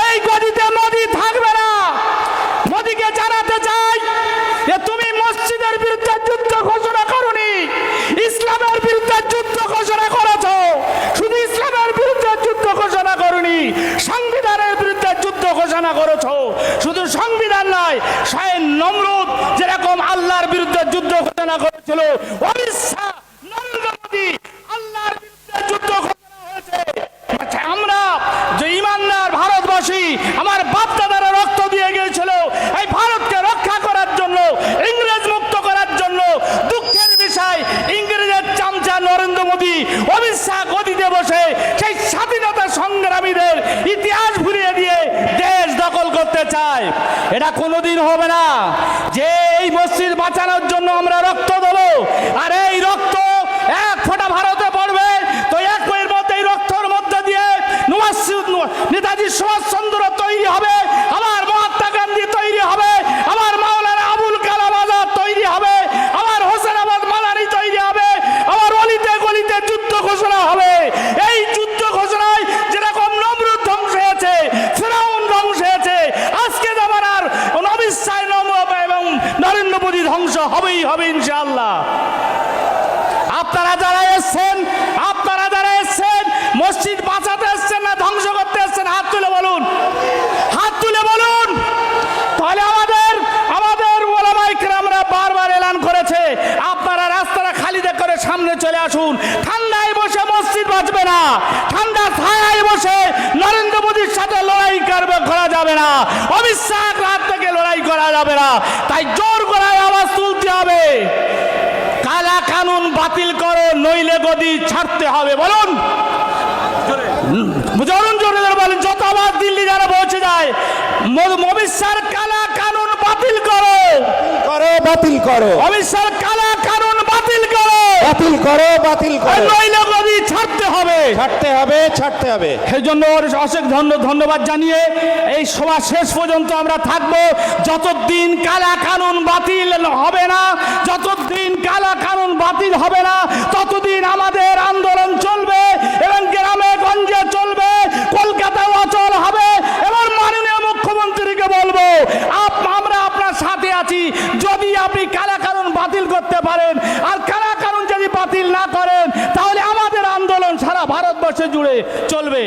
এই গদিতে মোদি থাকবে না। মোদিকে জানাতে চাই যে তুমি মসজিদের বিরুদ্ধে যুদ্ধ ঘোষণা করোনি, ইসলামের বিরুদ্ধে যুদ্ধ ঘোষণা করেছো। শুধু ইসলামের বিরুদ্ধে যুদ্ধ ঘোষণা করোনি, সংবিধানের বিরুদ্ধে যুদ্ধ ঘোষণা করেছো। শুধু সংবিধান নয়, স্বয়ং নমরুদ যেরকম আল্লাহর বিরুদ্ধে যুদ্ধ ঘোষণা করেছিল, অমিত শাহ, নরেন্দ্র মোদী আল্লাহর বিরুদ্ধে যুদ্ধ ঘোষণা হয়েছে। আমরা যে ইমানদার ভারতবাসী, আমার বাপ দাদারা রক্ত দিয়ে গিয়েছিল এই ভারতকে রক্ষা করার জন্য, ইংরেজ মুক্ত করার জন্য। দুঃখের বিষয়, ইংরেজের চামচা নরেন্দ্র মোদী, অমিত শাহ গদিতে বসে সেই স্বাধীনতা সংগ্রামীদের ইতিহাস ভুলিয়ে দিয়ে দেশ দখল করতে চায়। এটা কোনোদিন হবে না যে এই মসজিদ বাঁচানোর জন্য আমরা রক্ত দেবো, আর এই রক্ত এক ফোঁটা ভারতে পড়বে তো এক বইয়ের মধ্যে এই রক্তর মধ্যে দিয়ে নেতাজি সুভাষচন্দ্র তৈরি হবে, আমার মহাত্মা গান্ধী তৈরি হবে, আমার মাওলানা আবুল কালাম আজাদ তৈরি হবে, আমার হোসেন আহমদ মাদানি তৈরি হবে, আমার অলিতে গলিতে যুদ্ধ ঘোষণা হবে। এই যুদ্ধ ঘোষণায় যেরকম নমরুদ ধ্বংস হয়েছে, ফেরাউন ধ্বংস হয়েছে, আজকে জামানার অমিত শাহ এবং নরেন্দ্র মোদী ধ্বংস হবেই হবে ইনশাআল্লাহ। আপনারা যারা এসছেন মসজিদ বাঁচাতে এসছেন না ধ্বংস করতে এসছেন? হাত তুলে বলুন, হাত তুলে বলুন। তাহলে আমাদের ওলামায়ে কেরামরা বারবার এলান করেছে, আপনারা রাস্তাটা খালি করে সামনে চলে আসুন। ঠান্ডায় বসে মসজিদ বাঁচবে না, ঠান্ডা ছায়ায় বসে নরেন্দ্র মোদীর সাথে লড়াই করা যাবে না, অমিত শাহ রাত থেকে লড়াই করা যাবে না। তাই জোর গলায় আওয়াজ তুলতে হবে, কালা কানুন বাতিল করো, নইলে গদি ছাড়তে হবে। বলুন, জোরে বলেন, যত আওয়াজ দিল্লি যারা পৌঁছে যায়, অমিত শাহ কালা কানুন বাতিল করো, বাতিল করো, অমিত শাহ কালা কানুন বাতিল করো, বাতিল করো, বাতিল করো, নইলে গদি ছাড়তে হবে, ছাড়তে হবে, ছাড়তে হবে। সেই জন্য অশেষ ধন্যবাদ জানিয়ে এই সভা শেষ পর্যন্ত আমরা থাকবো। যতদিন কালা কানুন বাতিল হবে না, যতদিন কালা কানুন বাতিল হবে না, ততদিন আমাদের আন্দোলন চলবে এবং গ্রামে গঞ্জে চলবে, কলকাতাও অচল হবে। এবং মাননীয় মুখ্যমন্ত্রীকে বলবো, আমরা আপনার সাথে আছি। যদি আপনি কালা কানুন বাতিল করতে পারেন, আর কালা কানুন যদি বাতিল না করেন, তাহলে আমাদের আন্দোলন সারা ভারতবর্ষে জুড়ে চলবে।